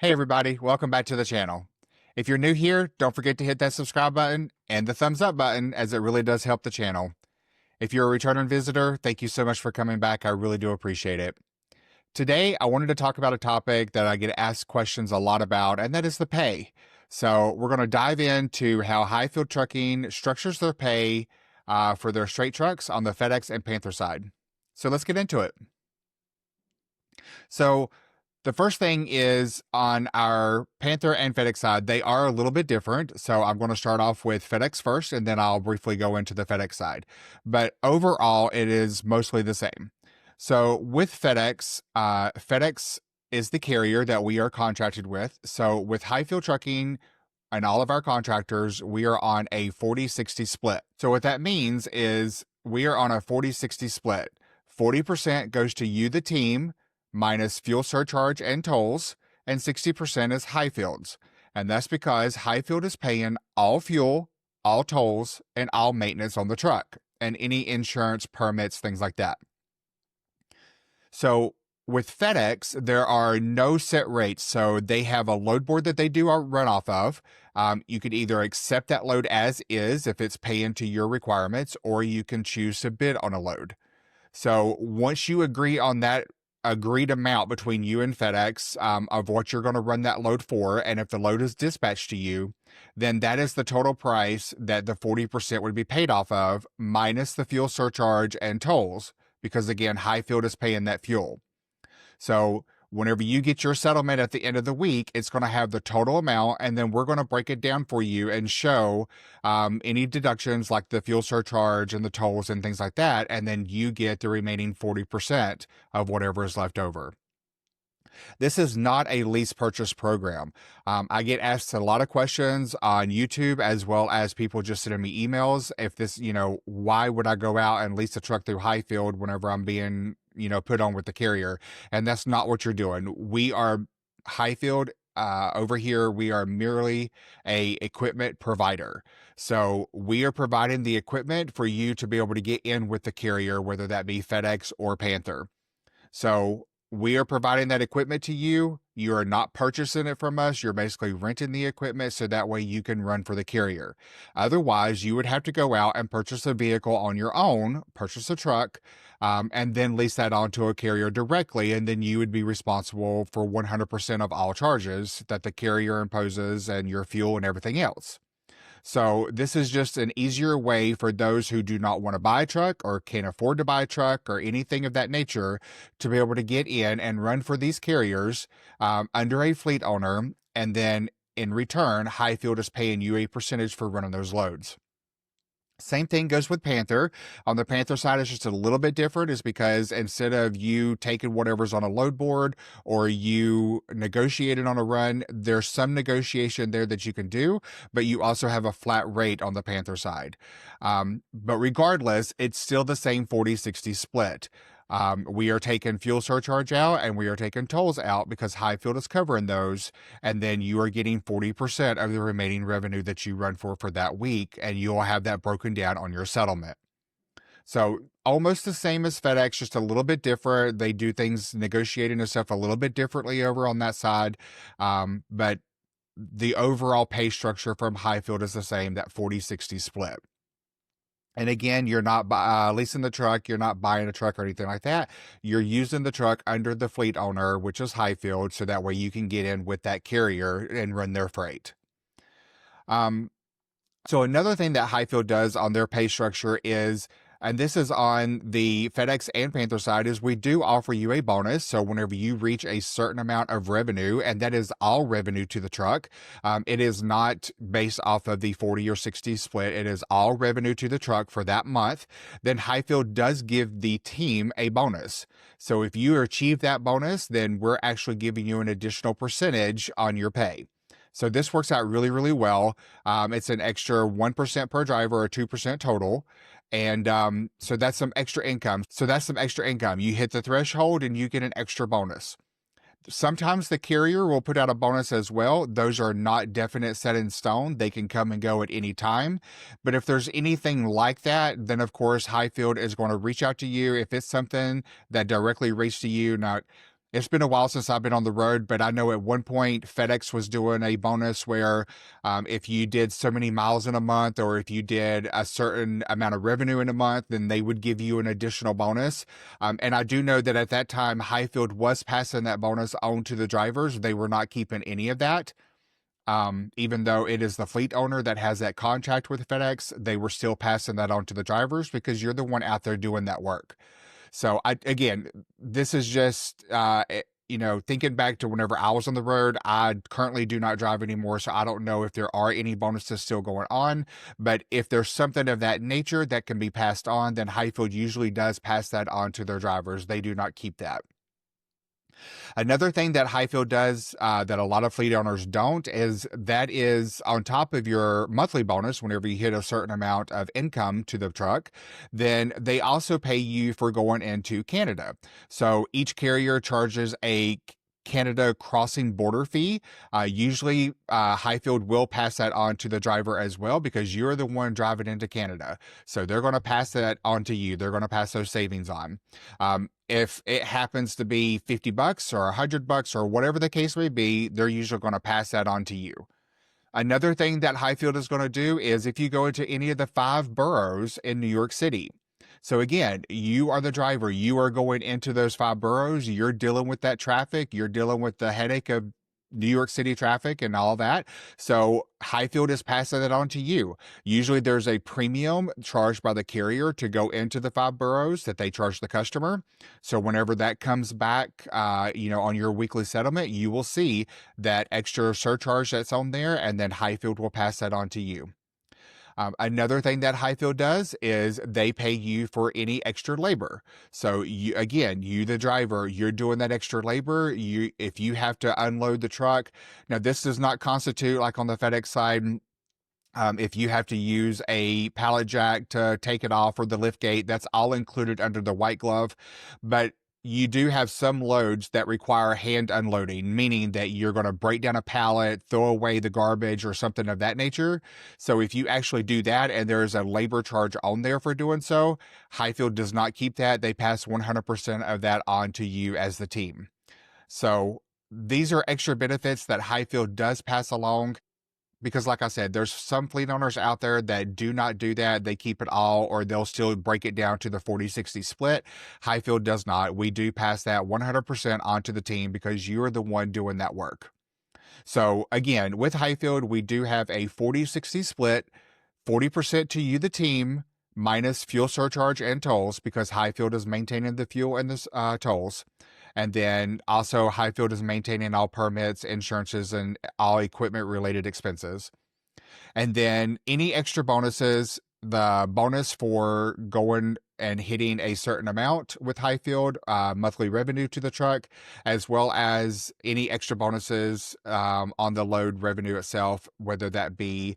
Hey everybody, welcome back to the channel. If you're new here, don't forget to hit that subscribe button and the thumbs up button as it really does help the channel. If you're a returning visitor, thank you so much for coming back. I really do appreciate it. Today, I wanted to talk about a topic that I get asked questions a lot about, and that is the pay. So we're going to dive into how Hyfield Trucking structures their pay for their straight trucks on the FedEx and Panther side. So let's get into it. So the first thing is on our Panther and FedEx side, they are a little bit different. So I'm going to start off with FedEx first, and then I'll briefly go into the FedEx side. But overall, it is mostly the same. So with FedEx, FedEx is the carrier that we are contracted with. So with Hyfield Trucking and all of our contractors, we are on a 40-60 split. So what that means is we are on a 40-60 split. 40% goes to you, the team, minus fuel surcharge and tolls, and 60% is Hyfield's. And that's because Hyfield is paying all fuel, all tolls, and all maintenance on the truck, and any insurance, permits, things like that. So with FedEx, there are no set rates. So they have a load board that they do a run off of. You could either accept that load as is if it's paying to your requirements, or you can choose to bid on a load. So once you agree on that agreed amount between you and FedEx of what you're going to run that load for, and if the load is dispatched to you, then that is the total price that the 40% would be paid off of, minus the fuel surcharge and tolls, because again, Hyfield is paying that fuel. So whenever you get your settlement at the end of the week, it's going to have the total amount, and then we're going to break it down for you and show any deductions like the fuel surcharge and the tolls and things like that, and then you get the remaining 40% of whatever is left over. This is not a lease purchase program. I get asked a lot of questions on YouTube, as well as people just sending me emails. If this, why would I go out and lease a truck through Hyfield whenever I'm being, put on with the carrier? And that's not what you're doing. We are Hyfield. Over here, we are merely a equipment provider. So we are providing the equipment for you to be able to get in with the carrier, whether that be FedEx or Panther. So we are providing that equipment to you. You are not purchasing it from us. You're basically renting the equipment so that way you can run for the carrier. Otherwise, you would have to go out and purchase a vehicle on your own, purchase a truck, and then lease that onto a carrier directly. And then you would be responsible for 100% of all charges that the carrier imposes and your fuel and everything else. So this is just an easier way for those who do not want to buy a truck or can't afford to buy a truck or anything of that nature to be able to get in and run for these carriers under a fleet owner. And then in return, Hyfield is paying you a percentage for running those loads. Same thing goes with Panther. On the Panther side, it's just a little bit different, is because instead of you taking whatever's on a load board or you negotiated on a run, there's some negotiation there that you can do, but you also have a flat rate on the Panther side. But regardless, it's still the same 40-60 split. We are taking fuel surcharge out and we are taking tolls out because Hyfield is covering those. And then you are getting 40% of the remaining revenue that you run for that week. And you'll have that broken down on your settlement. So almost the same as FedEx, just a little bit different. They do things, negotiating and stuff a little bit differently over on that side. But the overall pay structure from Hyfield is the same, that 40-60 split. And again, you're not leasing the truck, you're not buying a truck or anything like that. You're using the truck under the fleet owner, which is Hyfield, so that way you can get in with that carrier and run their freight. So another thing that Hyfield does on their pay structure is, and this is on the FedEx and Panther side, is we do offer you a bonus. So whenever you reach a certain amount of revenue, and that is all revenue to the truck, it is not based off of the 40 or 60 split. It is all revenue to the truck for that month. Then Hyfield does give the team a bonus. So if you achieve that bonus, then we're actually giving you an additional percentage on your pay. So this works out really, really well. It's an extra 1% per driver or 2% total. And so that's some extra income. You hit the threshold and you get an extra bonus. Sometimes the carrier will put out a bonus as well. Those are not definite, set in stone. They can come and go at any time. But if there's anything like that, then of course Hyfield is going to reach out to you. If it's something that directly reaches to you, now It's been a while since I've been on the road, but I know at one point FedEx was doing a bonus where if you did so many miles in a month, or if you did a certain amount of revenue in a month, then they would give you an additional bonus. And I do know that at that time, Hyfield was passing that bonus on to the drivers. They were not keeping any of that. Even though it is the fleet owner that has that contract with FedEx, they were still passing that on to the drivers because you're the one out there doing that work. So again, this is just, thinking back to whenever I was on the road. I currently do not drive anymore, so I don't know if there are any bonuses still going on. But if there's something of that nature that can be passed on, then Highfield usually does pass that on to their drivers. They do not keep that. Another thing that Highfield does that a lot of fleet owners don't is on top of your monthly bonus, whenever you hit a certain amount of income to the truck, then they also pay you for going into Canada. So each carrier charges a Canada crossing border fee. Usually, Highfield will pass that on to the driver as well because you're the one driving into Canada. So they're going to pass that on to you. They're going to pass those savings on. If it happens to be $50 or $100 or whatever the case may be, they're usually going to pass that on to you. Another thing that Highfield is going to do is if you go into any of the 5 boroughs in New York City. So again, you are the driver. You are going into those 5 boroughs. You're dealing with that traffic. You're dealing with the headache of New York City traffic and all that. So Highfield is passing that on to you. Usually there's a premium charged by the carrier to go into the 5 boroughs that they charge the customer. So whenever that comes back, on your weekly settlement, you will see that extra surcharge that's on there, and then Highfield will pass that on to you. Another thing that Highfield does is they pay you for any extra labor. So you, the driver, you're doing that extra labor. If you have to unload the truck, now this does not constitute, like on the FedEx side, if you have to use a pallet jack to take it off or the lift gate, that's all included under the white glove. But you do have some loads that require hand unloading, meaning that you're going to break down a pallet, throw away the garbage or something of that nature. So if you actually do that and there's a labor charge on there for doing so, Highfield does not keep that. They pass 100% of that on to you as the team. So these are extra benefits that Highfield does pass along. Because like I said, there's some fleet owners out there that do not do that. They keep it all, or they'll still break it down to the 40-60 split. Highfield does not. We do pass that 100% onto the team because you're the one doing that work. So again, with Highfield, we do have a 40-60 split, 40% to you, the team, minus fuel surcharge and tolls, because Highfield is maintaining the fuel and the tolls. And then also Highfield is maintaining all permits, insurances, and all equipment related expenses. And then any extra bonuses, the bonus for going and hitting a certain amount with Highfield, monthly revenue to the truck, as well as any extra bonuses on the load revenue itself, whether that be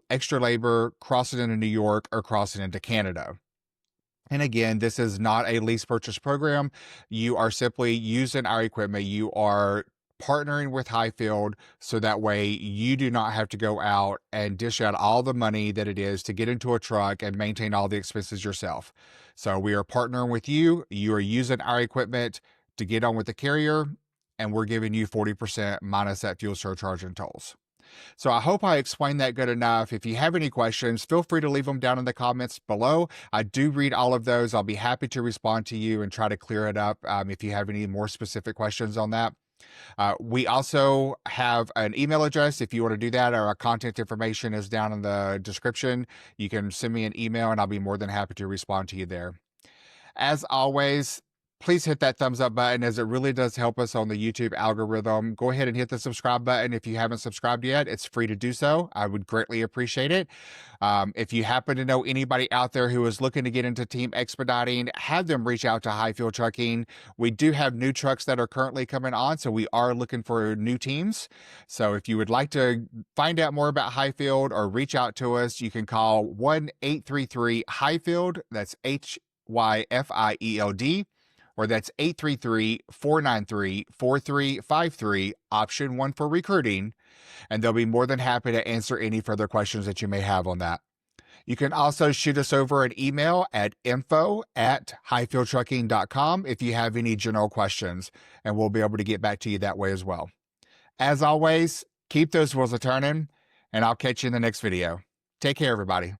extra labor, crossing into New York, or crossing into Canada. And again, this is not a lease purchase program. You are simply using our equipment. You are partnering with Highfield so that way you do not have to go out and dish out all the money that it is to get into a truck and maintain all the expenses yourself. So we are partnering with you. You are using our equipment to get on with the carrier, and we're giving you 40% minus that fuel surcharge and tolls. So I hope I explained that good enough. If you have any questions, feel free to leave them down in the comments below. I do read all of those. I'll be happy to respond to you and try to clear it up if you have any more specific questions on that. We also have an email address if you want to do that. Our contact information is down in the description. You can send me an email and I'll be more than happy to respond to you there. As always, please hit that thumbs up button, as it really does help us on the YouTube algorithm. Go ahead and hit the subscribe button if you haven't subscribed yet. It's free to do so. I would greatly appreciate it. If you happen to know anybody out there who is looking to get into team expediting, have them reach out to Hyfield Trucking. We do have new trucks that are currently coming on, so we are looking for new teams. So if you would like to find out more about Hyfield or reach out to us, you can call 1-833-HYFIELD. That's HYFIELD. Or that's 833-493-4353, option 1 for recruiting, and they'll be more than happy to answer any further questions that you may have on that. You can also shoot us over an email at info@hyfieldtrucking.com if you have any general questions, and we'll be able to get back to you that way as well. As always, keep those wheels a turning, and I'll catch you in the next video. Take care, everybody.